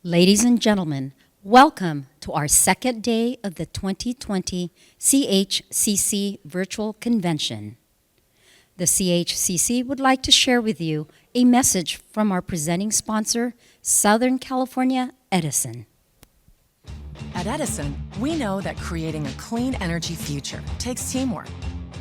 Ladies and gentlemen, welcome to our second day of the 2020 CHCC Virtual Convention. The CHCC would like to share with you a message from our presenting sponsor, Southern California Edison. At Edison, we know that creating a clean energy future takes teamwork.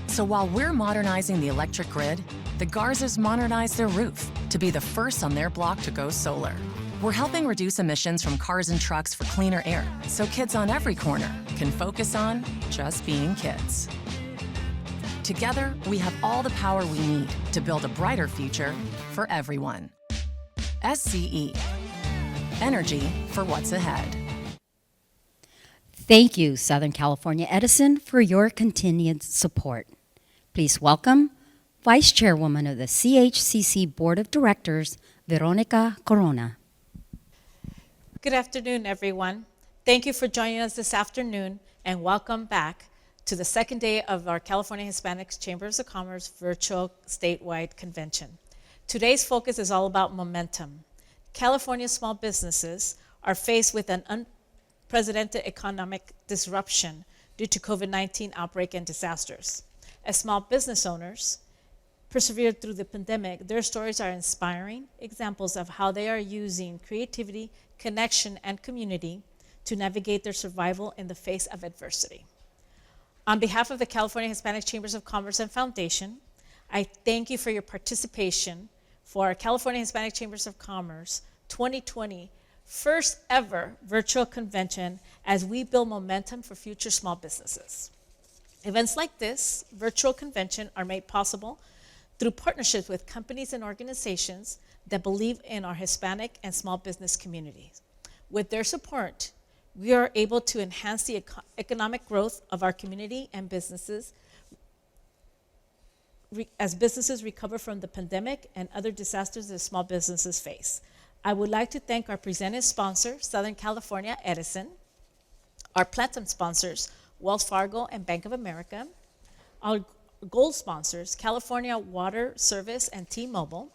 So while we're modernizing the electric grid, the Garzas modernize their roof to be the first on their block to go solar. We're helping reduce emissions from cars and trucks for cleaner air, so kids on every corner can focus on just being kids. Together, we have all the power we need to build a brighter future for everyone. SCE. Energy for what's ahead. Thank you, Southern California Edison, for your continued support. Please welcome Vice Chairwoman of the CHCC Board of Directors, Veronica Corona. Good afternoon, everyone. Thank you for joining us this afternoon, and welcome back to the second day of our California Hispanics Chambers of Commerce virtual statewide convention. Today's focus is all about momentum. California small businesses are faced with an unprecedented economic disruption due to COVID-19 outbreak and disasters. As small business owners persevered through the pandemic, their stories are inspiring examples of how they are using creativity, connection, and community to navigate their survival in the face of adversity. On behalf of the California Hispanic Chambers of Commerce and Foundation, I thank you for your participation for our California Hispanic Chambers of Commerce 2020 first ever virtual convention as we build momentum for future small businesses. Events like this virtual convention are made possible through partnerships with companies and organizations that believe in our Hispanic and small business communities. With their support, we are able to enhance the economic growth of our community and businesses as businesses recover from the pandemic and other disasters that small businesses face. I would like to thank our presenting sponsor, Southern California Edison, our platinum sponsors, Wells Fargo and Bank of America, our gold sponsors, California Water Service and T-Mobile,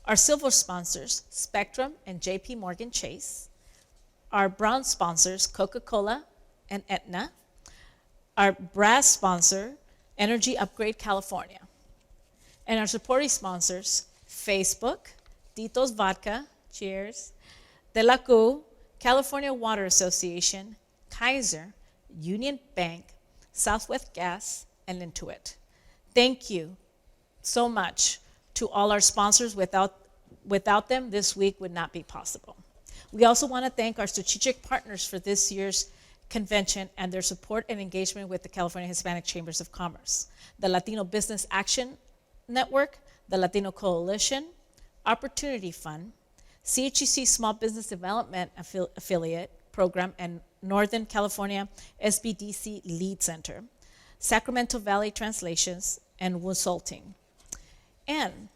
our silver sponsors, Spectrum and JP Morgan Chase, our bronze sponsors, Coca-Cola and Aetna, our brass sponsor, Energy Upgrade California, and our supporting sponsors, Facebook, Tito's Vodka, cheers, De La Cu, California Water Association, Kaiser, Union Bank, Southwest Gas, and Intuit. Thank you so much to all our sponsors. Without them, this week would not be possible. We also want to thank our strategic partners for this year's convention and their support and engagement with the California Hispanic Chambers of Commerce, the Latino Business Action Network, the Latino Coalition, Opportunity Fund, CHCC Small Business Development Affiliate Program, and Northern California SBDC Lead Center, Sacramento Valley Translations, and Consulting. And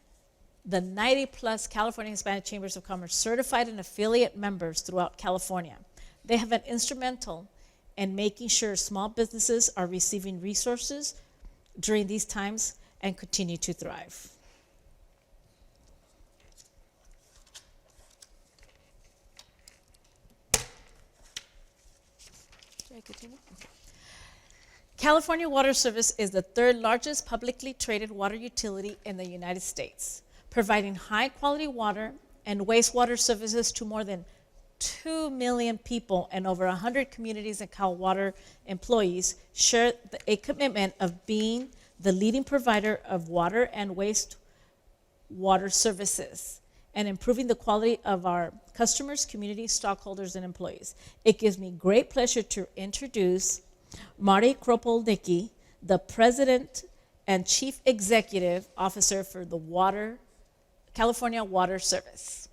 the 90-plus California Hispanic Chambers of Commerce certified and affiliate members throughout California. They have been instrumental in making sure small businesses are receiving resources during these times and continue to thrive. Should I continue? Okay. California Water Service is the third largest publicly traded water utility in the United States, providing high quality water and wastewater services to more than 2 million people and over 100 communities. And Cal Water employees share a commitment of being the leading provider of water and wastewater services and improving the quality of our customers, communities, stockholders, and employees. It gives me great pleasure to introduce Marty Kropelnicki, the President and Chief Executive Officer for the California Water Service.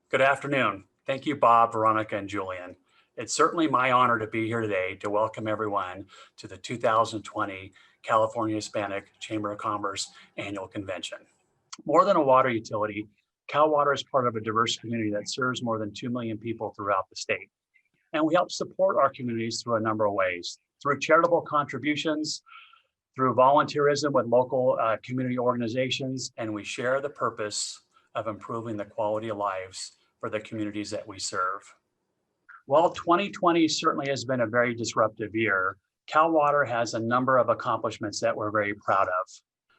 Good afternoon. Thank you, Bob, Veronica, and Julian. It's certainly my honor to be here today to welcome everyone to the 2020 California Hispanic Chamber of Commerce Annual Convention. More than a water utility, Cal Water is part of a diverse community that serves more than 2 million people throughout the state. And we help support our communities through a number of ways, through charitable contributions, through volunteerism with local community organizations, and we share the purpose of improving the quality of lives for the communities that we serve. While 2020 certainly has been a very disruptive year, Cal Water has a number of accomplishments that we're very proud of.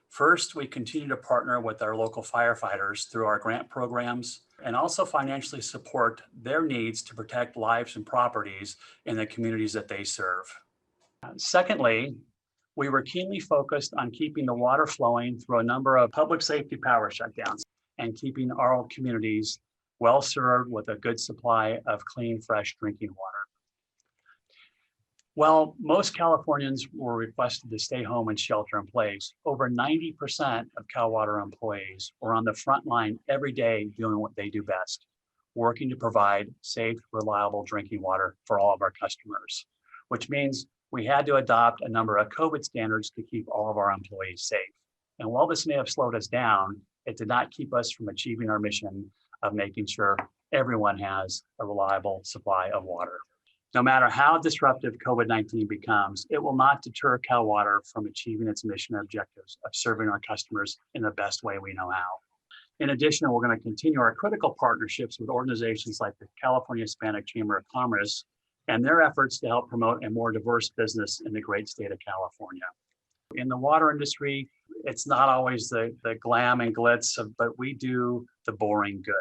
First, we continue to partner with our local firefighters through our grant programs and also financially support their needs to protect lives and properties in the communities that they serve. Secondly, we were keenly focused on keeping the water flowing through a number of public safety power shutdowns and keeping our communities well served with a good supply of clean, fresh drinking water. While most Californians were requested to stay home and shelter in place, over 90% of Cal Water employees were on the front line every day doing what they do best, working to provide safe, reliable drinking water for all of our customers, which means we had to adopt a number of COVID standards to keep all of our employees safe. And while this may have slowed us down, it did not keep us from achieving our mission of making sure everyone has a reliable supply of water. No matter how disruptive COVID-19 becomes, it will not deter Cal Water from achieving its mission objectives of serving our customers in the best way we know how. In addition, we're going to continue our critical partnerships with organizations like the California Hispanic Chamber of Commerce and their efforts to help promote a more diverse business in the great state of California. In the water industry, it's not always the glam and glitz, but we do the boring good.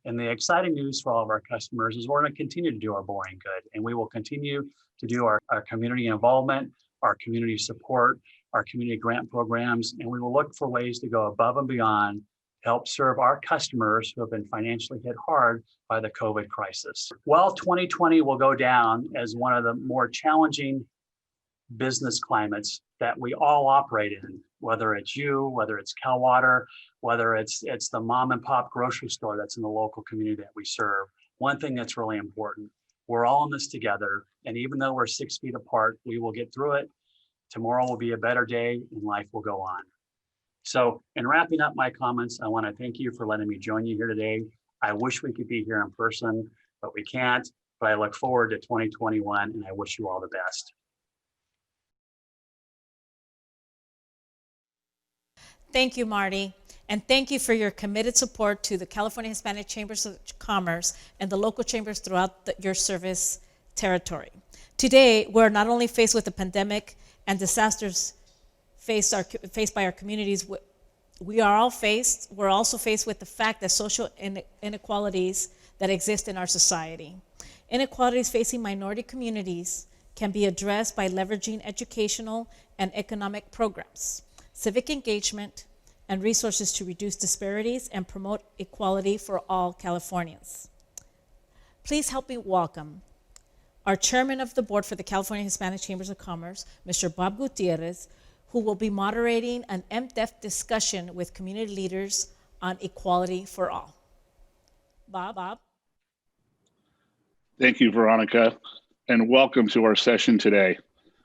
And the exciting news for all of our customers is we're going to continue to do our boring good, and we will continue to do our community involvement, our community support, our community grant programs, and we will look for ways to go above and beyond to help serve our customers who have been financially hit hard by the COVID crisis. While 2020 will go down as one of the more challenging business climates that we all operate in, whether it's you, whether it's Cal Water, whether it's the mom and pop grocery store that's in the local community that we serve. One thing that's really important, we're all in this together. And even though we're 6 feet apart, we will get through it. Tomorrow will be a better day and life will go on. So in wrapping up my comments, I want to thank you for letting me join you here today. I wish we could be here in person, but we can't. But I look forward to 2021 and I wish you all the best. Thank you, Marty. And thank you for your committed support to the California Hispanic Chambers of Commerce and the local chambers throughout your service territory. Today, we're not only faced with the pandemic and disasters faced by our communities, we're also faced with the fact that social inequalities that exist in our society. Inequalities facing minority communities can be addressed by leveraging educational and economic programs, civic engagement, and resources to reduce disparities and promote equality for all Californians. Please help me welcome our chairman of the board for the California Hispanic Chambers of Commerce, Mr. Bob Gutierrez, who will be moderating an in-depth discussion with community leaders on equality for all. Bob? Thank you, Veronica, and welcome to our session today.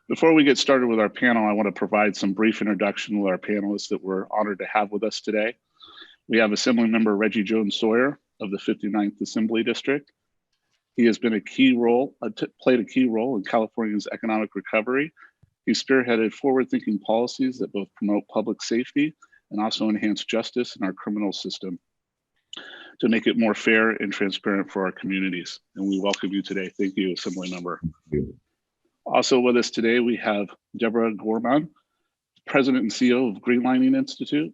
Before we get started with our panel, I want to provide some brief introduction with our panelists that we're honored to have with us today. We have Assembly Member Reggie Jones Sawyer of the 59th Assembly District. He has been played a key role in California's economic recovery. He spearheaded forward-thinking policies that both promote public safety and also enhance justice in our criminal system to make it more fair and transparent for our communities. And we welcome you today. Thank you, Assembly Member. Also with us today, we have Deborah Gorman, President and CEO of Greenlining Institute.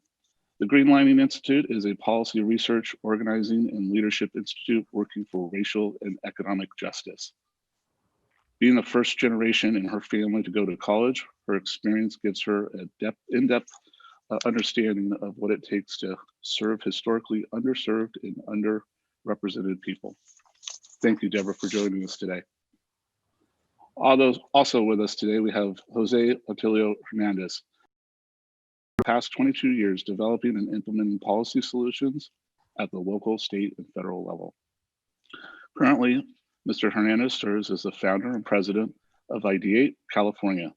The Greenlining Institute is a policy research, organizing, and leadership institute working for racial and economic justice. Being the first generation in her family to go to college, her experience gives her a in-depth understanding of what it takes to serve historically underserved and underrepresented people. Thank you, Deborah, for joining us today. Also with us today, we have Jose Otilio Hernandez. For the past 22 years, developing and implementing policy solutions at the local, state, and federal level. Currently, Mr. Hernandez serves as the founder and president of Ideate California.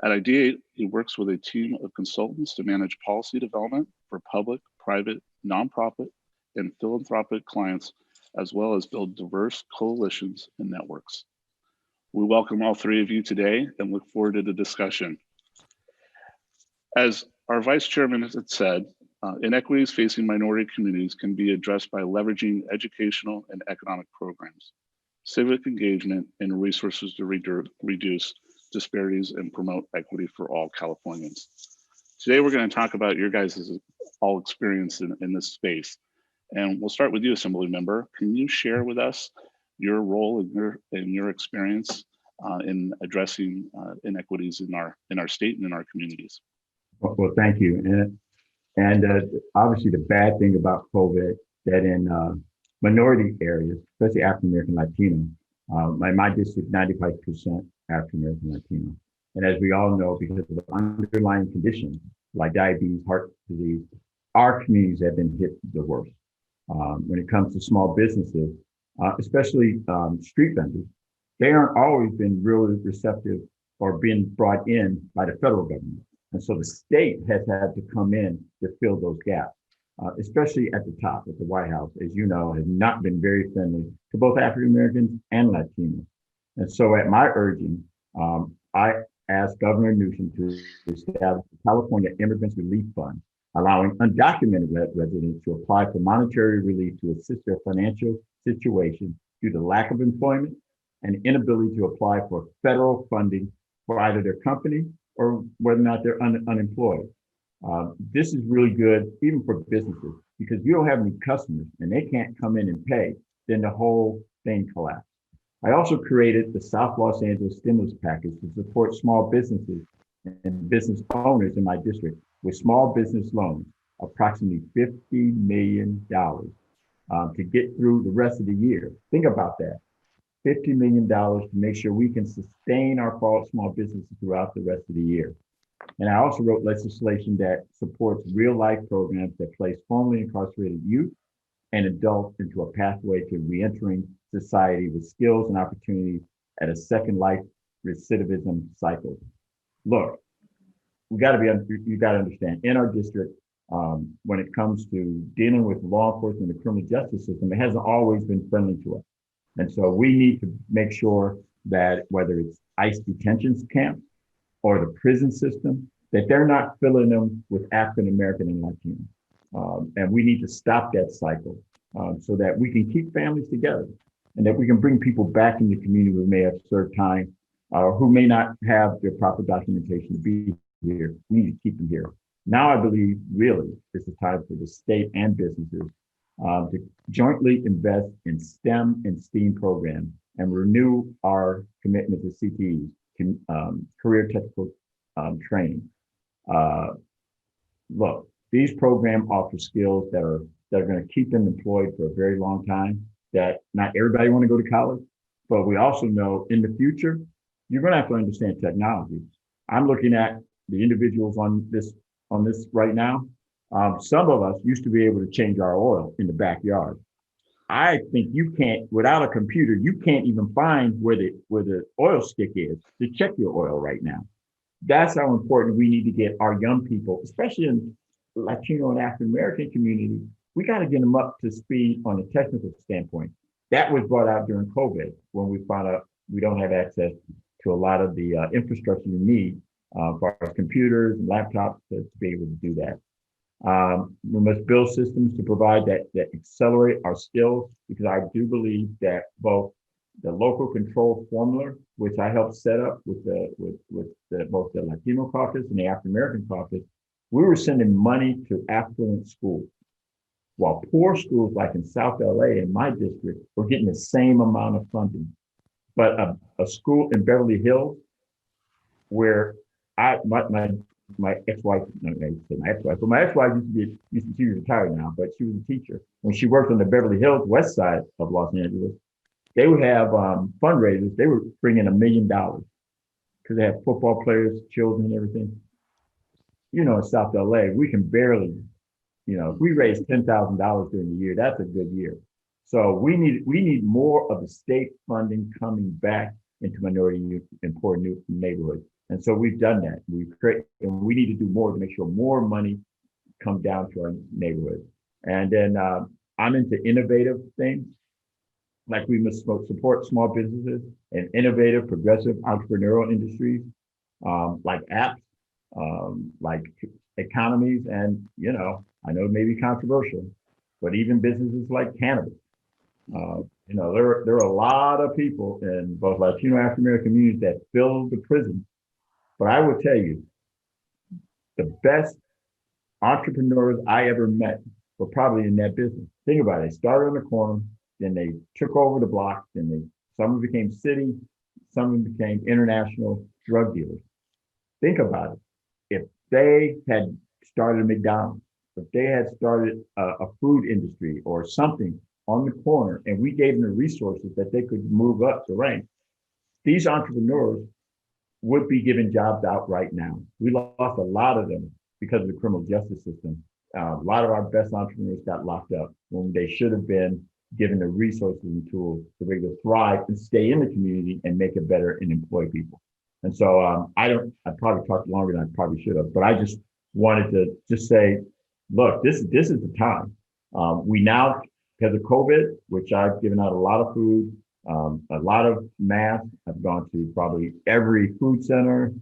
At Ideate, he works with a team of consultants to manage policy development for public, private, nonprofit, and philanthropic clients, as well as build diverse coalitions and networks. We welcome all three of you today and look forward to the discussion. As our vice chairman has said, Inequities facing minority communities can be addressed by leveraging educational and economic programs, civic engagement, and resources to reduce disparities and promote equity for all Californians. Today, we're going to talk about your guys' all experience in this space. And we'll start with you, Assembly Member. Can you share with us your role and your experience in addressing inequities in our state and in our communities? Well, thank you. And obviously the bad thing about COVID that in minority areas, especially African American Latino, my district, 95% African American Latino. And as we all know, because of the underlying conditions like diabetes, heart disease, our communities have been hit the worst. When it comes to small businesses, especially street vendors, they aren't always been really receptive or being brought in by the federal government. And so the state has had to come in to fill those gaps, especially at the top, at the White House, as you know, has not been very friendly to both African Americans and Latinos. And so at my urging, I asked Governor Newsom to establish the California Immigrants Relief Fund, allowing undocumented residents to apply for monetary relief to assist their financial situation due to lack of employment and inability to apply for federal funding for either their company or whether or not they're unemployed. This is really good, even for businesses, because you don't have any customers and they can't come in and pay, then the whole thing collapses. I also created the South Los Angeles stimulus package to support small businesses and business owners in my district with small business loans, approximately $50 million to get through the rest of the year. Think about that. $50 million to make sure we can sustain our small businesses throughout the rest of the year. And I also wrote legislation that supports real-life programs that place formerly incarcerated youth and adults into a pathway to reentering society with skills and opportunities at a second life recidivism cycle. Look, you got to understand, in our district, when it comes to dealing with law enforcement and the criminal justice system, it hasn't always been friendly to us. And so we need to make sure that whether it's ICE detention camps or the prison system, that they're not filling them with African American and Latino. And we need to stop that cycle so that we can keep families together and that we can bring people back in the community who may have served time or who may not have their proper documentation to be here. We need to keep them here. Now I believe really it's the time for the state and businesses to jointly invest in STEM and STEAM programs and renew our commitment to CTEs, career technical training. Look, these programs offer skills that are going to keep them employed for a very long time, that not everybody want to go to college, but we also know in the future, you're going to have to understand technology. I'm looking at the individuals on this right now. Some of us used to be able to change our oil in the backyard. I think you can't, without a computer, you can't even find where the oil stick is to check your oil right now. That's how important we need to get our young people, especially in Latino and African American community. We got to get them up to speed on a technical standpoint. That was brought out during COVID when we found out we don't have access to a lot of the infrastructure you need for our computers and laptops to be able to do that. We must build systems to provide that accelerate our skills, because I do believe that both the local control formula, which I helped set up with both the Latino caucus and the African American caucus, we were sending money to affluent schools, while poor schools like in South LA in my district were getting the same amount of funding. But a school in Beverly Hills where my ex-wife, no, I say my ex-wife, but my ex-wife she was retired now, but she was a teacher. When she worked on the Beverly Hills west side of Los Angeles, they would have fundraisers. They were bringing $1 million because they had football players, children, and everything. You know, in South LA, we can barely, if we raise $10,000 during the year, that's a good year. So we need more of the state funding coming back into minority and poor new neighborhoods. And so we've done that. And we need to do more to make sure more money comes down to our neighborhood. And then I'm into innovative things, like we must support small businesses and innovative, progressive entrepreneurial industries, like apps, like economies. And, I know it may be controversial, but even businesses like cannabis. There are a lot of people in both Latino and African American communities that fill the prison. But I will tell you, the best entrepreneurs I ever met were probably in that business. Think about it. They started on the corner, then they took over the block, some of them became city, some of them became international drug dealers. Think about it. If they had started a McDonald's, if they had started a food industry or something on the corner, and we gave them the resources that they could move up the ranks, these entrepreneurs would be given jobs out right now. We lost a lot of them because of the criminal justice system. A lot of our best entrepreneurs got locked up when they should have been given the resources and tools to be able to thrive and stay in the community and make it better and employ people. And so I probably talked longer than I probably should have, but I just wanted to just say, look, this is the time. We now, because of COVID, which I've given out a lot of food, a lot of masks. I've gone to probably every food center,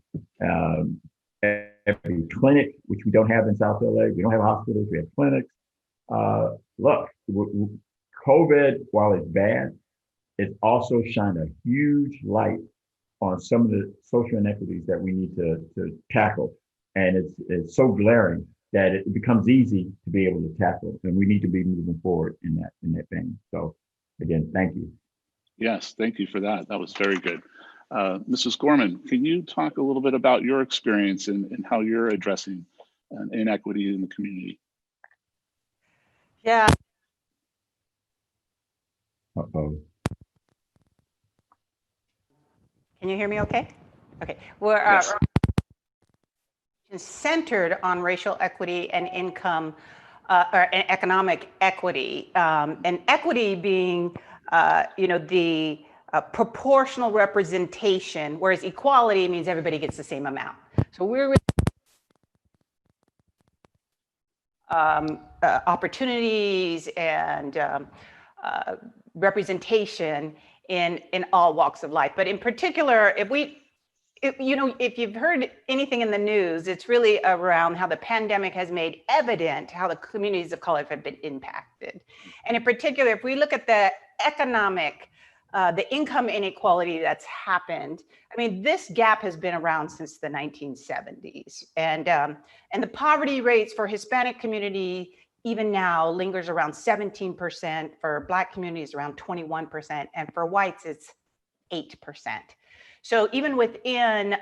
every clinic, which we don't have in South LA. We don't have hospitals, we have clinics. Look, COVID, while it's bad, it's also shined a huge light on some of the social inequities that we need to tackle. And it's so glaring that it becomes easy to be able to tackle. And we need to be moving forward in that vein. So again, thank you. Yes, thank you for that. That was very good. Mrs. Gorman, can you talk a little bit about your experience and how you're addressing inequity in the community? Yeah. Uh-oh. Can you hear me okay? Okay. We're Yes. centered on racial equity and income or economic equity, and equity being, the proportional representation, whereas equality means everybody gets the same amount. So we're opportunities and representation in all walks of life. But in particular, if you've heard anything in the news, it's really around how the pandemic has made evident how the communities of color have been impacted. And in particular, if we look at the economic, the income inequality that's happened, I mean, this gap has been around since the 1970s. And the poverty rates for Hispanic community, even now, lingers around 17%, for Black communities around 21%, and for whites, it's 8%. So even within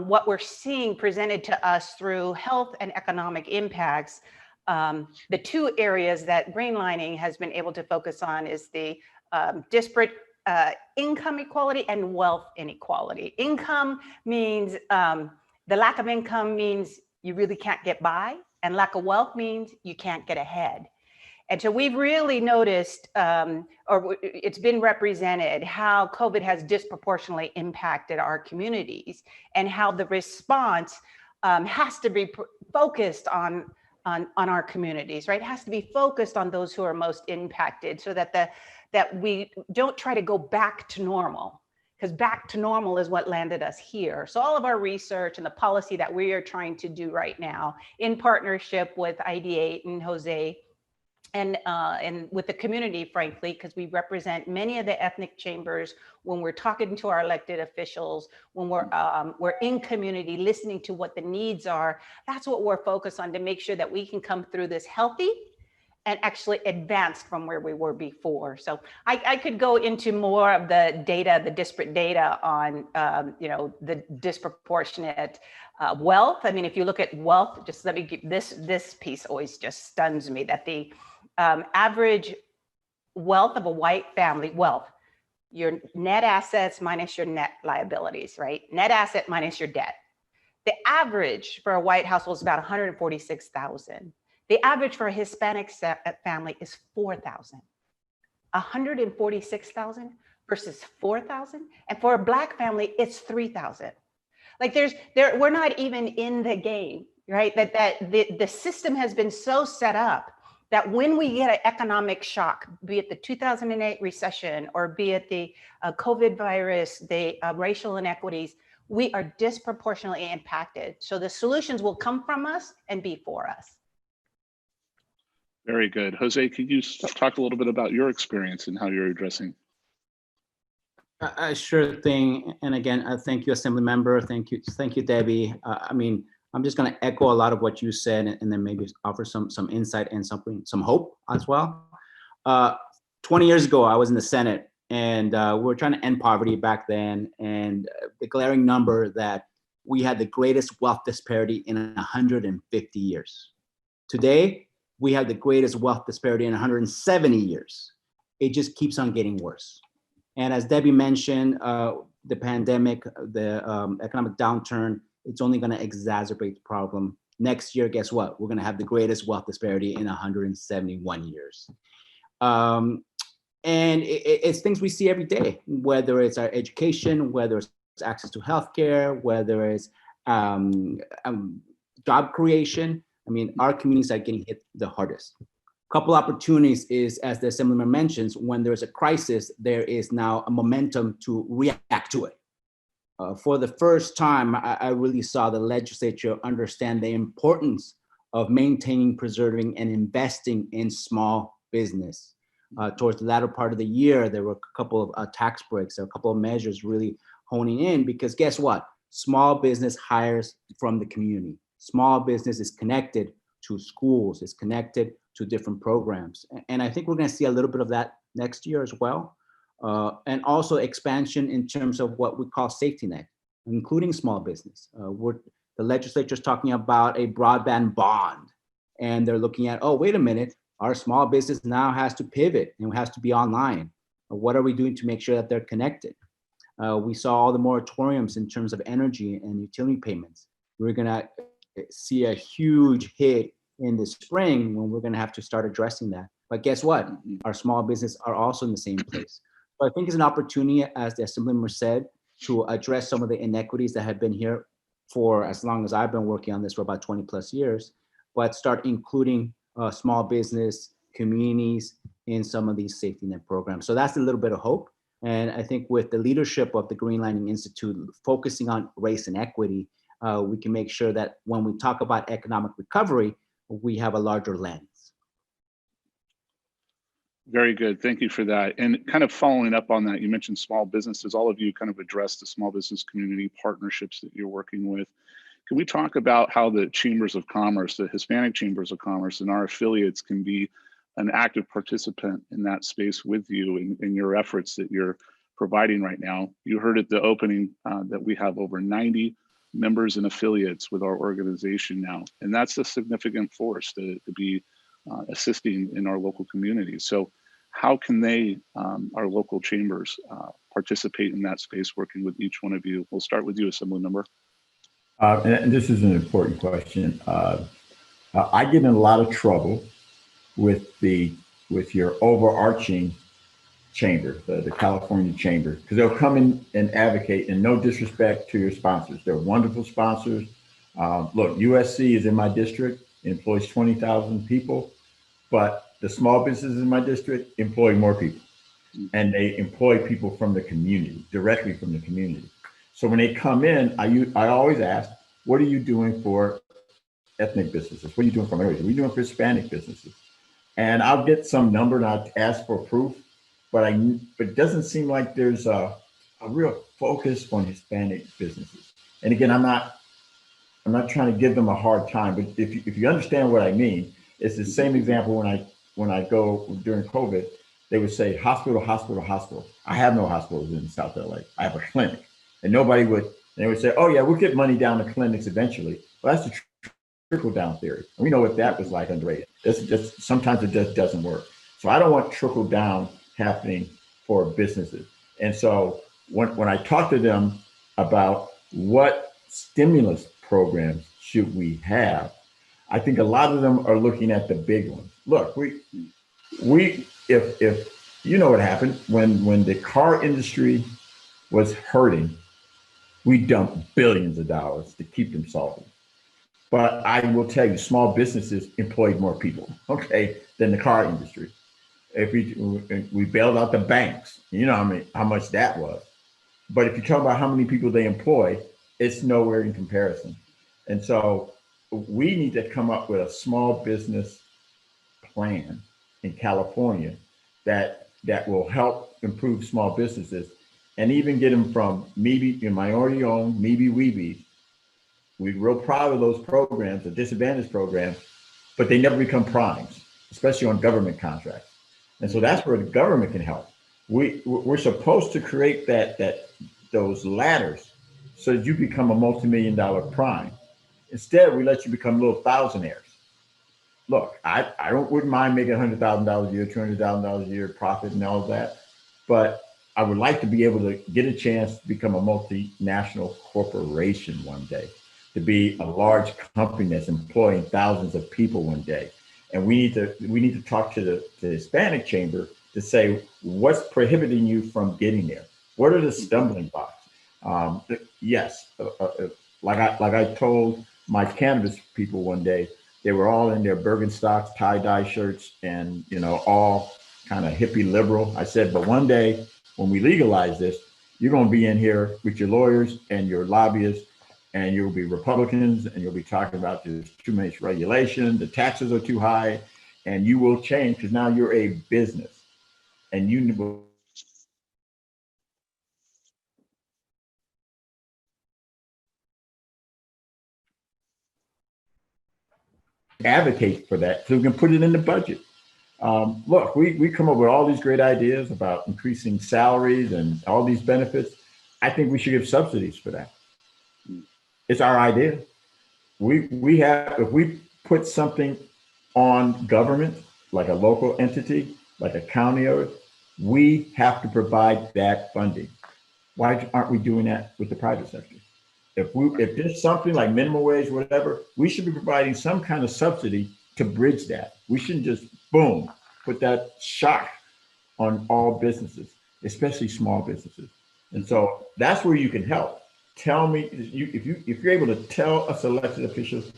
what we're seeing presented to us through health and economic impacts, the two areas that Greenlining has been able to focus on is the disparate income equality and wealth inequality. Income means, the lack of income means you really can't get by, and lack of wealth means you can't get ahead. And so we've really noticed, or it's been represented, how COVID has disproportionately impacted our communities, and how the response has to be focused on our communities, right? It has to be focused on those who are most impacted, so that we don't try to go back to normal, because back to normal is what landed us here. So all of our research and the policy that we are trying to do right now, in partnership with ID8 and Jose, and with the community, frankly, because we represent many of the ethnic chambers when we're talking to our elected officials, when we're in community, listening to what the needs are. That's what we're focused on, to make sure that we can come through this healthy and actually advanced from where we were before. So I could go into more of the data, the disparate data on, the disproportionate wealth. I mean, if you look at wealth, just let me give this piece always just stuns me, that the average wealth of a white family, your net assets minus your net liabilities, right? Net asset minus your debt. The average for a white household is about 146,000. The average for a Hispanic family is 4,000. 146,000 versus 4,000. And for a Black family, it's 3,000. Like we're not even in the game, right? The system has been so set up that when we get an economic shock, be it the 2008 recession, or be it the COVID virus, the racial inequities, we are disproportionately impacted. So the solutions will come from us and be for us. Very good. Jose, could you talk a little bit about your experience and how you're addressing? Sure thing. And again, thank you, Assembly Member. Thank you, Debbie. I mean, I'm just going to echo a lot of what you said, and then maybe offer some insight and some hope as well. 20 years ago, I was in the Senate, and we were trying to end poverty back then. And the glaring number that we had the greatest wealth disparity in 150 years. Today, we have the greatest wealth disparity in 170 years. It just keeps on getting worse. And as Debbie mentioned, the pandemic, the economic downturn, it's only going to exacerbate the problem. Next year, guess what? We're going to have the greatest wealth disparity in 171 years. And it's things we see every day, whether it's our education, whether it's access to healthcare, whether it's job creation. I mean, our communities are getting hit the hardest. Couple opportunities is, as the Assemblyman mentions, when there's a crisis, there is now a momentum to react to it. For the first time, I really saw the legislature understand the importance of maintaining, preserving, and investing in small business. Towards the latter part of the year, there were a couple of tax breaks, a couple of measures really honing in, because guess what? Small business hires from the community. Small business is connected to schools, is connected to different programs. And I think we're going to see a little bit of that next year as well. And also expansion in terms of what we call safety net, including small business. The legislature is talking about a broadband bond, and they're looking at, oh, wait a minute, our small business now has to pivot and has to be online. What are we doing to make sure that they're connected? We saw all the moratoriums in terms of energy and utility payments. We're going to see a huge hit in the spring when we're going to have to start addressing that. But guess what? Our small business are also in the same place. So I think it's an opportunity, as the Assemblyman said, to address some of the inequities that have been here for as long as I've been working on this, for about 20 plus years, but start including small business communities in some of these safety net programs. So that's a little bit of hope. And I think with the leadership of the Greenlining Institute focusing on race and equity, we can make sure that when we talk about economic recovery, we have a larger lens. Very good. Thank you for that. And kind of following up on that, you mentioned small businesses. All of you kind of addressed the small business community partnerships that you're working with. Can we talk about how the chambers of commerce, the Hispanic chambers of commerce, and our affiliates can be an active participant in that space with you in your efforts that you're providing right now? You heard at the opening that we have over 90 members and affiliates with our organization now, and that's a significant force to be assisting in our local communities. So how can they, our local chambers, participate in that space, working with each one of you? We'll start with you, Assembly Member. And this is an important question. I get in a lot of trouble with your overarching chamber, the California chamber, because they'll come in and advocate, and no disrespect to your sponsors. They're wonderful sponsors. Look, USC is in my district, it employs 20,000 people, but the small businesses in my district employ more people, and they employ people from the community, directly from the community. So when they come in, I always ask, what are you doing for ethnic businesses? What are you doing for minorities? What are you doing for Hispanic businesses? And I'll get some number and I'll ask for proof, but it doesn't seem like there's a real focus on Hispanic businesses. And again, I'm not trying to give them a hard time, but if you understand what I mean, it's the same example when I go during COVID, they would say hospital, hospital, hospital. I have no hospitals in South LA. I have a clinic. And they would say, oh yeah, we'll get money down to clinics eventually. Well, that's the trickle down theory. And we know what that was like under it. Sometimes it just doesn't work. So I don't want trickle down happening for businesses. And so when I talk to them about what stimulus programs should we have, I think a lot of them are looking at the big ones. Look, if you know what happened when the car industry was hurting, we dumped billions of dollars to keep them solvent. But I will tell you, small businesses employed more people, okay, than the car industry. If we bailed out the banks, you know how much that was. But if you talk about how many people they employ, it's nowhere in comparison. And so we need to come up with a small business plan in California that will help improve small businesses and even get them from maybe minority owned, maybe weebies. We're real proud of those programs, the disadvantaged programs, but they never become primes, especially on government contracts. And so that's where the government can help. We're supposed to create those ladders so that you become a multi-million-dollar prime. Instead, we let you become little thousandaires. Look, I wouldn't mind making $100,000 a year, $200,000 a year profit and all of that, but I would like to be able to get a chance to become a multinational corporation one day, to be a large company that's employing thousands of people one day. And we need to talk to the Hispanic Chamber to say, what's prohibiting you from getting there? What are the stumbling blocks? Yes, like I told my cannabis people one day, they were all in their Birkenstocks, tie-dye shirts, and all kind of hippie liberal. I said, but one day when we legalize this, you're going to be in here with your lawyers and your lobbyists, and you'll be Republicans, and you'll be talking about there's too much regulation, the taxes are too high, and you will change because now you're a business, and you will advocate for that so we can put it in the budget. Look, we come up with all these great ideas about increasing salaries and all these benefits. I think we should give subsidies for that. It's our idea. We have, if we put something on government, like a local entity, like a county, or we have to provide that funding. Why aren't we doing that with the private sector? If there's something like minimum wage, whatever, we should be providing some kind of subsidy to bridge that. We shouldn't just boom, put that shock on all businesses, especially small businesses. And so that's where you can help. Tell me if you're able to tell us elected officials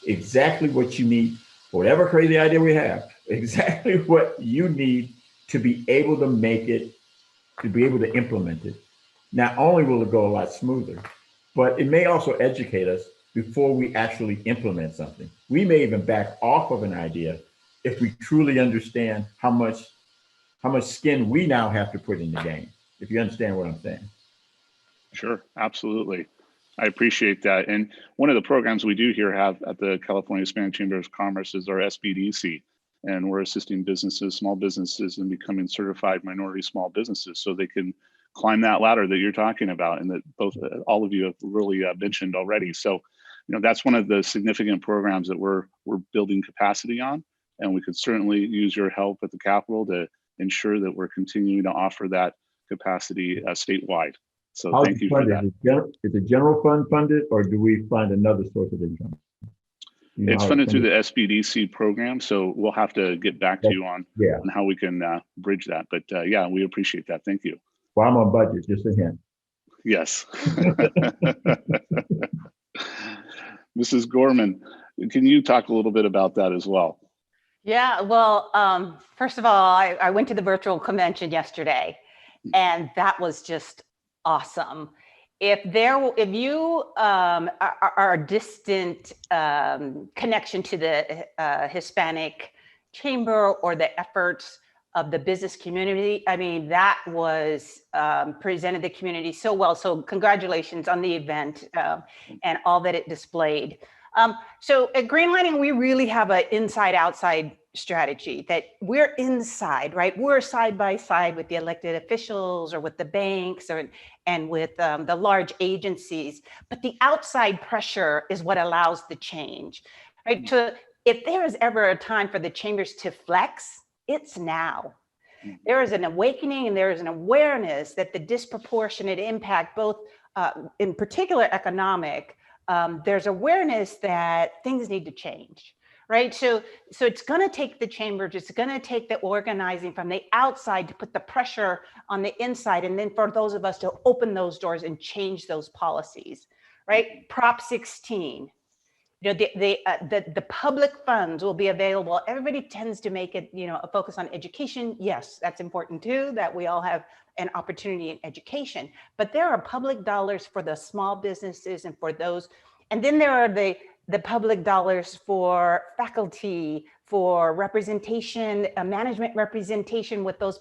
exactly what you need, whatever crazy idea we have, exactly what you need to be able to make it, to be able to implement it. Not only will it go a lot smoother, but it may also educate us before we actually implement something. We may even back off of an idea if we truly understand how much skin we now have to put in the game, if you understand what I'm saying. Sure, absolutely. I appreciate that. And one of the programs we do here have at the California Hispanic Chamber of Commerce is our SBDC. And we're assisting businesses, small businesses, in becoming certified minority small businesses so they can climb that ladder that you're talking about and that all of you have really mentioned already. So, that's one of the significant programs that we're building capacity on. And we could certainly use your help at the Capitol to ensure that we're continuing to offer that capacity statewide. So thank you for that. Is the general fund funded, or do we find another source of income? It's funded through the SBDC program, so we'll have to get back to you on how we can bridge that. But yeah, we appreciate that. Thank you. Well, I'm on budget, just a hint. Yes. Mrs. Gorman, can you talk a little bit about that as well? Yeah, well, first of all, I went to the virtual convention yesterday, and that was just awesome. If you are a distant connection to the Hispanic Chamber or the efforts of the business community, I mean, that was presented the community so well. So congratulations on the event and all that it displayed. So at Greenlighting, we really have an inside-outside strategy that we're inside, right? We're side by side with the elected officials or with the banks and with the large agencies, but the outside pressure is what allows the change, right? So if there is ever a time for the chambers to flex, it's now. There is an awakening and there is an awareness that the disproportionate impact, both in particular economic, there's awareness that things need to change, right? So it's going to take the chambers, it's going to take the organizing from the outside to put the pressure on the inside, and then for those of us to open those doors and change those policies, right? Prop 16. The public funds will be available. Everybody tends to make it, a focus on education. Yes, that's important too, that we all have an opportunity in education, but there are public dollars for the small businesses and for those. And then there are the the public dollars for faculty, for representation, management representation with those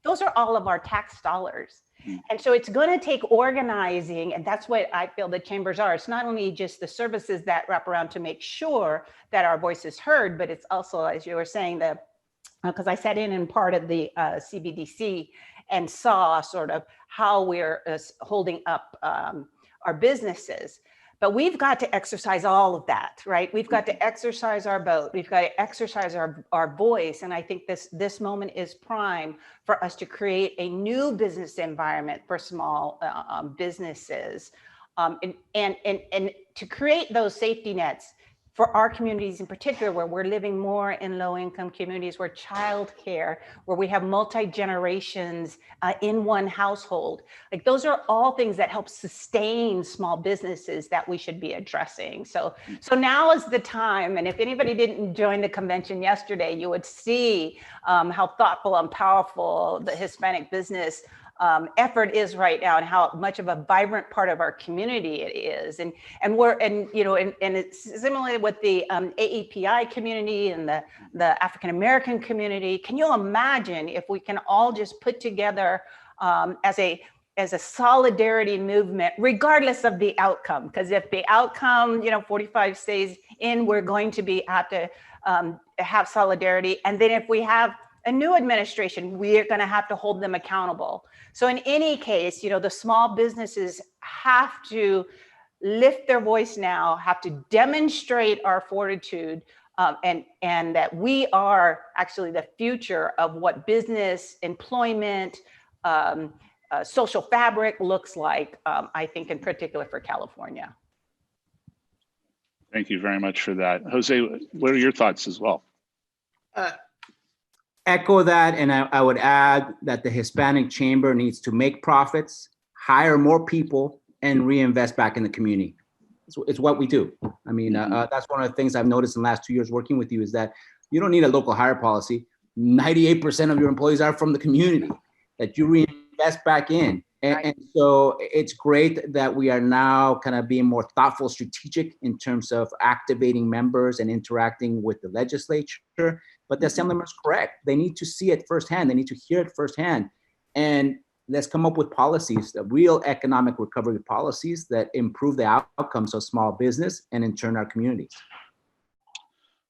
those are all of our tax dollars. And so it's going to take organizing, and that's what I feel the chambers are. It's not only just the services that wrap around to make sure that our voice is heard, but it's also, as you were saying, because I sat in part of the CBDC and saw sort of how we're holding up our businesses. But we've got to exercise all of that, right? We've got to exercise our vote. We've got to exercise our voice. And I think this moment is prime for us to create a new business environment for small businesses, and to create those safety nets for our communities in particular, where we're living more in low-income communities, where childcare, where we have multi-generations in one household. Like, those are all things that help sustain small businesses that we should be addressing. So now is the time. And if anybody didn't join the convention yesterday, you would see how thoughtful and powerful the Hispanic business effort is right now, and how much of a vibrant part of our community it is. And it's similarly with the AAPI community and the African American community. Can you imagine if we can all just put together as a solidarity movement, regardless of the outcome? Because if the outcome, 45 stays in, we're going to have to have solidarity. And then if we have a new administration, we are going to have to hold them accountable. So in any case, the small businesses have to lift their voice now, have to demonstrate our fortitude, and that we are actually the future of what business, employment, social fabric looks like, I think in particular for California. Thank you very much for that. Jose, what are your thoughts as well? Echo that, and I would add that the Hispanic Chamber needs to make profits, hire more people, and reinvest back in the community. It's what we do. I mean, that's one of the things I've noticed in the last 2 years working with you, is that you don't need a local hire policy. 98% of your employees are from the community that you reinvest back in. And so it's great that we are now kind of being more thoughtful, strategic in terms of activating members and interacting with the legislature. But the Assemblyman is correct. They need to see it firsthand. They need to hear it firsthand. And let's come up with policies, the real economic recovery policies that improve the outcomes of small business and in turn our communities.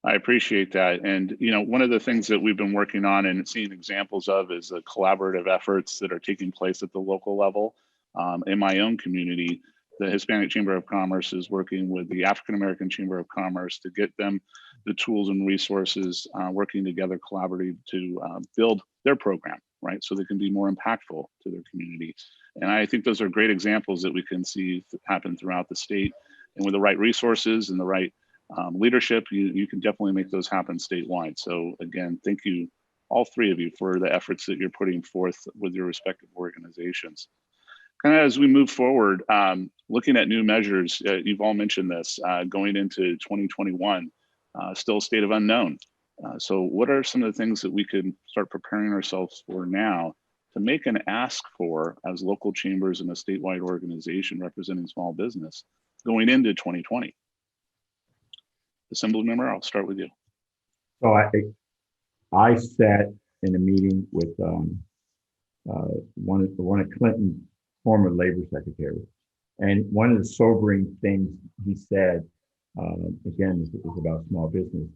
I appreciate that. And, one of the things that we've been working on and seeing examples of is the collaborative efforts that are taking place at the local level. In my own community, the Hispanic Chamber of Commerce is working with the African American Chamber of Commerce to get them the tools and resources, working together collaboratively to build their program, right? So they can be more impactful to their community. And I think those are great examples that we can see happen throughout the state. And with the right resources and the right leadership, you can definitely make those happen statewide. So again, thank you, all three of you, for the efforts that you're putting forth with your respective organizations. Kind of as we move forward, looking at new measures, you've all mentioned this, going into 2021, still a state of unknown. So what are some of the things that we could start preparing ourselves for now to make an ask for as local chambers and a statewide organization representing small business going into 2020? Assembly member, I'll start with you. So I sat in a meeting with one of Clinton's former labor secretary, and one of the sobering things he said, again, is about small business.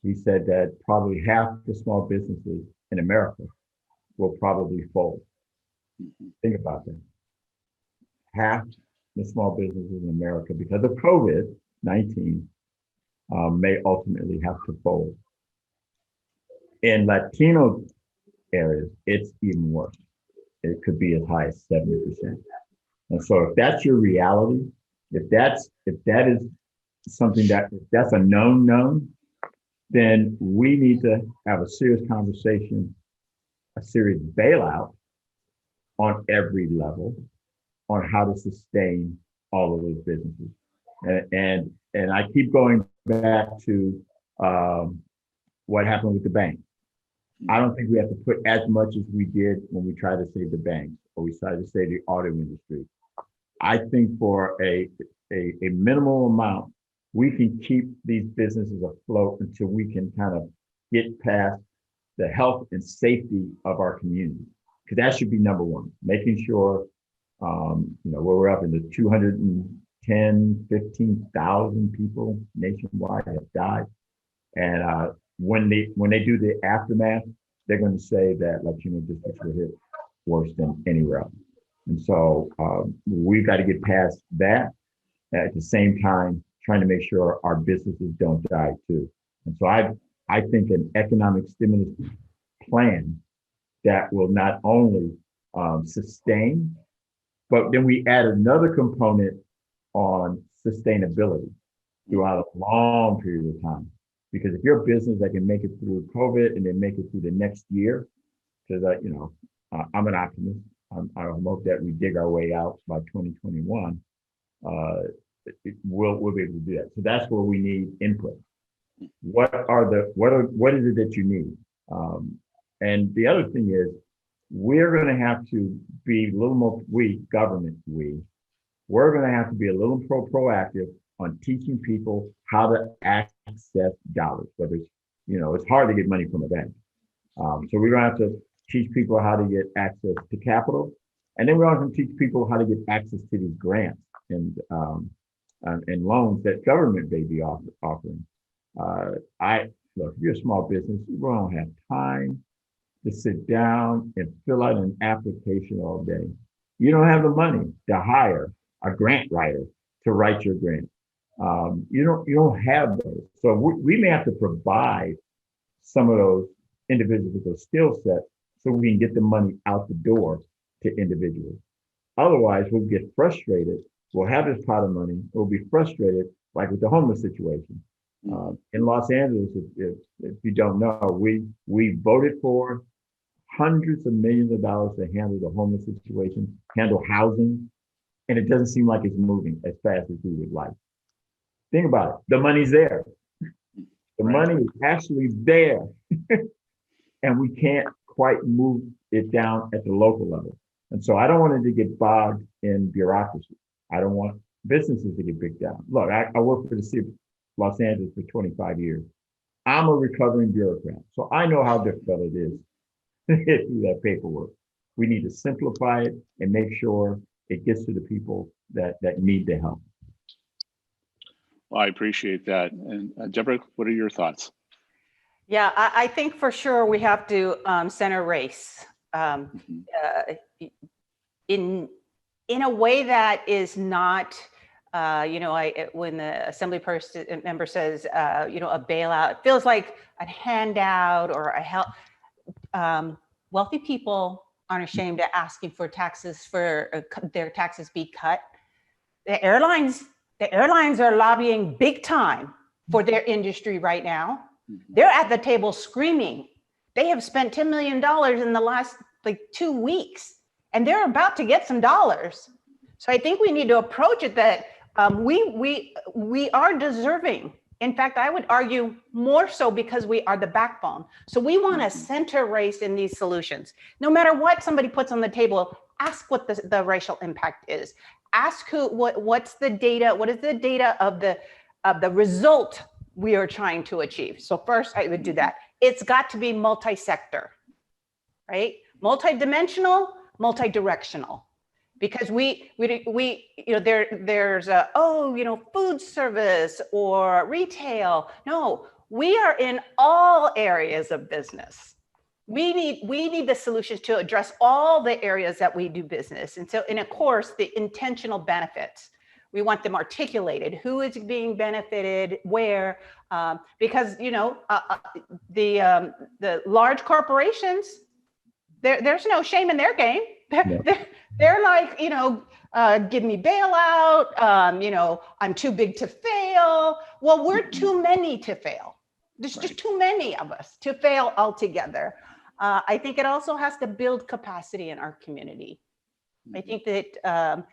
He said that probably half the small businesses in America will probably fold. Think about that. Half the small businesses in America, because of COVID-19, may ultimately have to fold. In Latino areas, it's even worse. It could be as high as 70%. And so if that's your reality, if that is something that's a known, then we need to have a serious conversation, a serious bailout on every level on how to sustain all of those businesses. And I keep going back to what happened with the bank. I don't think we have to put as much as we did when we tried to save the banks or we tried to save the auto industry. I think for a minimal amount, we can keep these businesses afloat until we can kind of get past the health and safety of our community. Because that should be number one, making sure, where we're up in the 210, 15,000 people nationwide have died. And when they do the aftermath, they're going to say that Latino districts were hit worse than anywhere else. And so we've got to get past that. At the same time, trying to make sure our businesses don't die too. And so I think an economic stimulus plan that will not only sustain, but then we add another component on sustainability throughout a long period of time. Because if you're a business that can make it through COVID and then make it through the next year, because I'm an optimist. I hope that we dig our way out by 2021. We'll be able to do that. So that's where we need input. What is it that you need? And the other thing is, we're going to have to be a little more, we're going to have to be a little proactive on teaching people how to access dollars, whether it's, it's hard to get money from a bank. So we're going to have to teach people how to get access to capital. And then we're also going to teach people how to get access to these grants and loans that government may be offering. Look, if you're a small business, you don't have time to sit down and fill out an application all day. You don't have the money to hire a grant writer to write your grant. You don't have those. So we may have to provide some of those individuals with those skill sets so we can get the money out the door to individuals. Otherwise, we'll get frustrated. We'll have this pot of money. We'll be frustrated, like with the homeless situation. In Los Angeles, if you don't know, we voted for hundreds of millions of dollars to handle the homeless situation, handle housing, and it doesn't seem like it's moving as fast as we would like. Think about it. The money's there. The money is actually there, and we can't quite move it down at the local level. And so I don't want it to get bogged in bureaucracy. I don't want businesses to get big down. Look, I worked for the city of Los Angeles for 25 years. I'm a recovering bureaucrat, so I know how difficult it is to get through that paperwork. We need to simplify it and make sure it gets to the people that need the help. Well, I appreciate that. And Deborah, what are your thoughts? Yeah, I think for sure we have to center race in a way that is not, when the assembly member says, a bailout, it feels like a handout or a help. Wealthy people aren't ashamed of asking for taxes, for their taxes be cut. The airlines are lobbying big time for their industry right now. They're at the table screaming. They have spent $10 million in the last 2 weeks, and they're about to get some dollars. So I think we need to approach it that we are deserving. In fact, I would argue more so because we are the backbone. So we want to center race in these solutions. No matter what somebody puts on the table, ask what the racial impact is. Ask what's the data, what is the data of the result we are trying to achieve. So first I would do that. It's got to be multi-sector, right? Multi-dimensional, multi-directional. Because there's food service or retail. No, we are in all areas of business. We need the solutions to address all the areas that we do business. And of course, the intentional benefits. We want them articulated. Who is being benefited, where? Because the large corporations, there's no shame in their game. They're like, give me bailout. I'm too big to fail. Well, we're too many to fail. There's just too many of us to fail altogether. I think it also has to build capacity in our community. I think that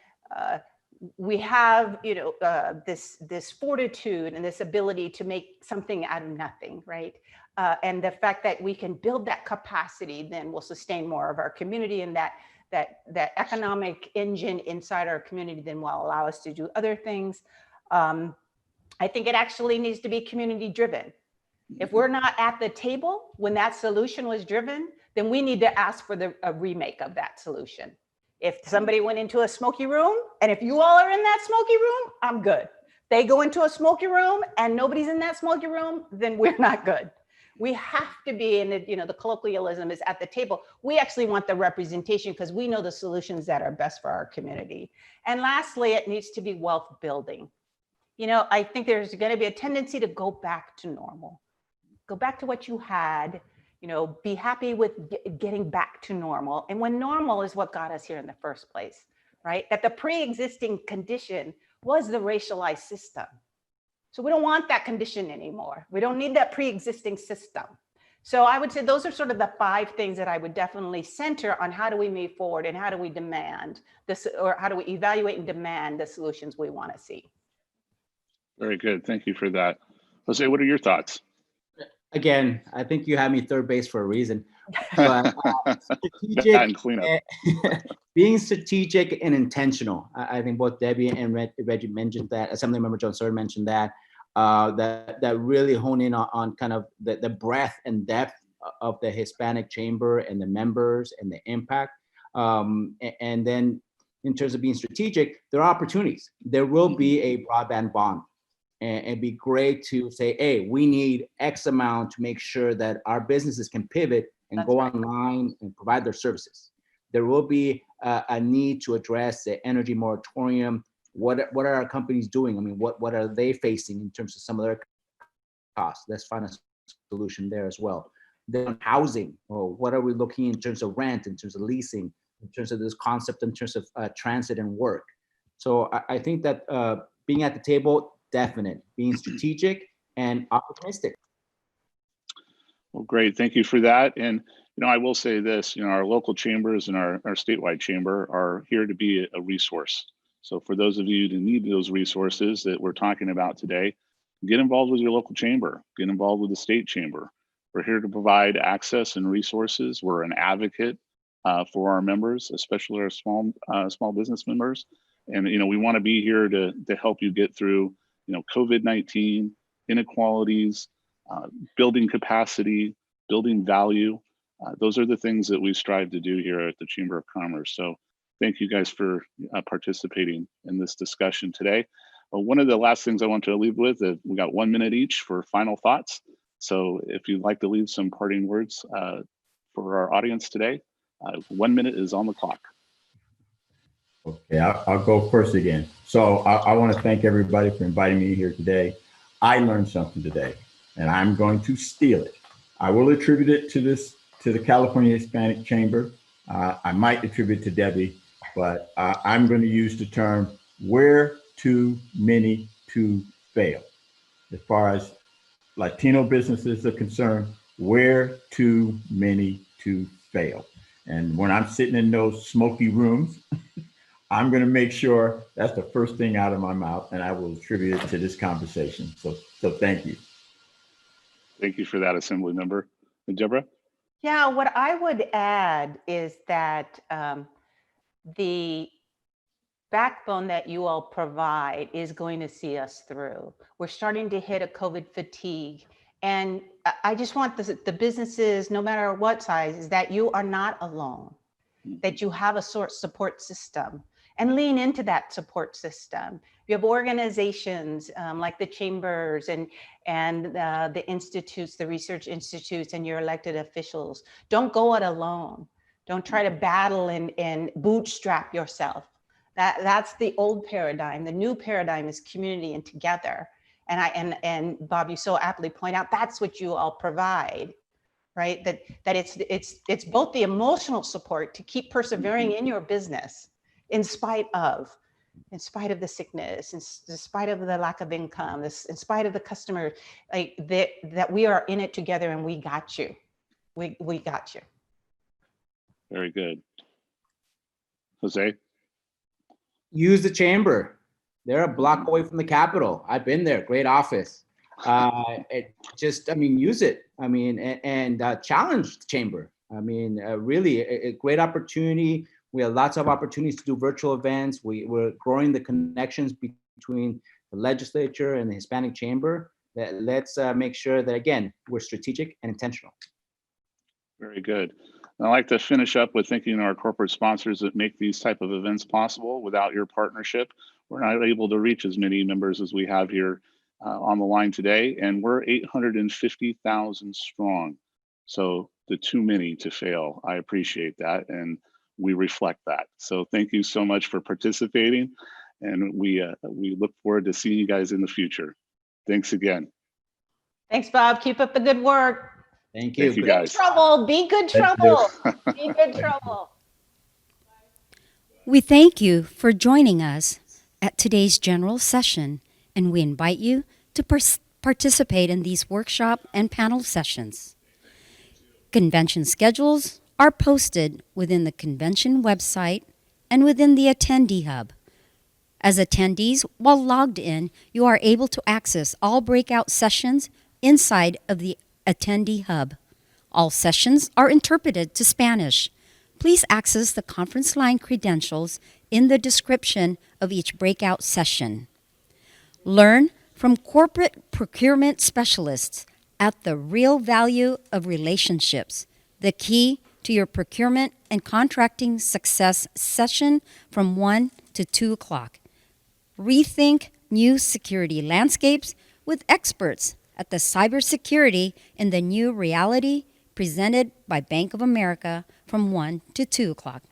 we have, this fortitude and this ability to make something out of nothing, right? And the fact that we can build that capacity then will sustain more of our community, and that economic engine inside our community then will allow us to do other things. I think it actually needs to be community driven. If we're not at the table when that solution was driven, then we need to ask for a remake of that solution. If somebody went into a smoky room, and if you all are in that smoky room, I'm good. They go into a smoky room and nobody's in that smoky room, then we're not good. We have to be in the, the colloquialism is at the table. We actually want the representation because we know the solutions that are best for our community. And lastly, it needs to be wealth building. I think there's going to be a tendency to go back to normal. Go back to what you had, be happy with getting back to normal. And when normal is what got us here in the first place, right? That the pre-existing condition was the racialized system. So we don't want that condition anymore. We don't need that pre-existing system. So I would say those are sort of the 5 things that I would definitely center on how do we move forward and how do we demand this, or how do we evaluate and demand the solutions we want to see. Very good. Thank you for that. Jose, what are your thoughts? Again, I think you have me third base for a reason. But strategic, being strategic and intentional. I think both Debbie and Reggie mentioned that. Assemblymember John Sir mentioned that. That really hone in on kind of the breadth and depth of the Hispanic Chamber and the members and the impact. And then in terms of being strategic, there are opportunities. There will be a broadband bond. And it'd be great to say, hey, we need X amount to make sure that our businesses can pivot and go online and provide their services. There will be a need to address the energy moratorium. What are our companies doing? I mean, what are they facing in terms of some of their costs? Let's find a solution there as well. Then housing, or what are we looking in terms of rent, in terms of leasing, in terms of this concept, in terms of transit and work. So I think that being at the table, definite, being strategic and opportunistic. Well, great. Thank you for that. And, I will say this, our local chambers and our statewide chamber are here to be a resource. So for those of you who need those resources that we're talking about today, get involved with your local chamber, get involved with the state chamber. We're here to provide access and resources. We're an advocate for our members, especially our small business members. And, we want to be here to help you get through COVID-19, inequalities, building capacity, building value. Those are the things that we strive to do here at the Chamber of Commerce. So thank you guys for participating in this discussion today. One of the last things I want to leave with is we got 1 minute each for final thoughts. So if you'd like to leave some parting words for our audience today, 1 minute is on the clock. Okay, I'll go first again. So I want to thank everybody for inviting me here today. I learned something today, and I'm going to steal it. I will attribute it to the California Hispanic Chamber. I might attribute it to Debbie, but I'm going to use the term "where too many to fail." As far as Latino businesses are concerned, where too many to fail. And when I'm sitting in those smoky rooms, I'm going to make sure that's the first thing out of my mouth, and I will attribute it to this conversation. So thank you. Thank you for that, Assembly Member. And Deborah? Yeah, what I would add is that the backbone that you all provide is going to see us through. We're starting to hit a COVID fatigue. And I just want the businesses, no matter what size, is that you are not alone, that you have a support system, and lean into that support system. You have organizations like the chambers and the institutes, the research institutes, and your elected officials. Don't go it alone. Don't try to battle and bootstrap yourself. That's the old paradigm. The new paradigm is community and together. And Bob, you so aptly point out that's what you all provide, right? That it's both the emotional support to keep persevering in your business in spite of the sickness, in spite of the lack of income, in spite of the customer, like that we are in it together and we got you. We got you. Very good. Jose? Use the chamber. They're a block away from the Capitol. I've been there. Great office. Use it. And challenge the chamber. Really a great opportunity. We have lots of opportunities to do virtual events. We're growing the connections between the legislature and the Hispanic Chamber, that let's make sure that, again, we're strategic and intentional. Very good. I'd like to finish up with thanking our corporate sponsors that make these type of events possible. Without your partnership, we're not able to reach as many members as we have here on the line today, and we're 850,000 strong. So the too many to fail. I appreciate that, and we reflect that. So thank you so much for participating, and we look forward to seeing you guys in the future. Thanks again. Thanks, Bob. Keep up the good work. Thank you. Thank you, Good guys. trouble. Be good Thank trouble. Be good trouble. We thank you for joining us at today's general session, and we invite you to participate in these workshop and panel sessions. Convention schedules are posted within the convention website and within the attendee hub. As attendees, while logged in, you are able to access all breakout sessions inside of the attendee hub. All sessions are interpreted to Spanish. Please access the conference line credentials in the description of each breakout session. Learn from corporate procurement specialists at the real value of relationships, the key to your procurement and contracting success session from 1 to 2 o'clock. Rethink new security landscapes with experts at the cybersecurity in the new reality presented by Bank of America from 1 to 2 o'clock.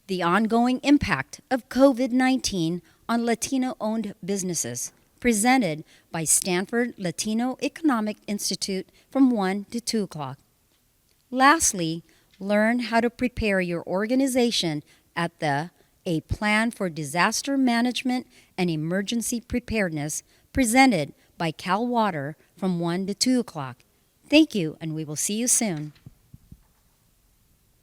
The ongoing impact of COVID-19 on Latino-owned businesses, presented by Stanford Latino Economic Institute from 1 to 2 o'clock. Lastly, learn how to prepare your organization at the A Plan for Disaster Management and Emergency Preparedness, presented by Cal Water from 1 to 2 o'clock. Thank you, and we will see you soon.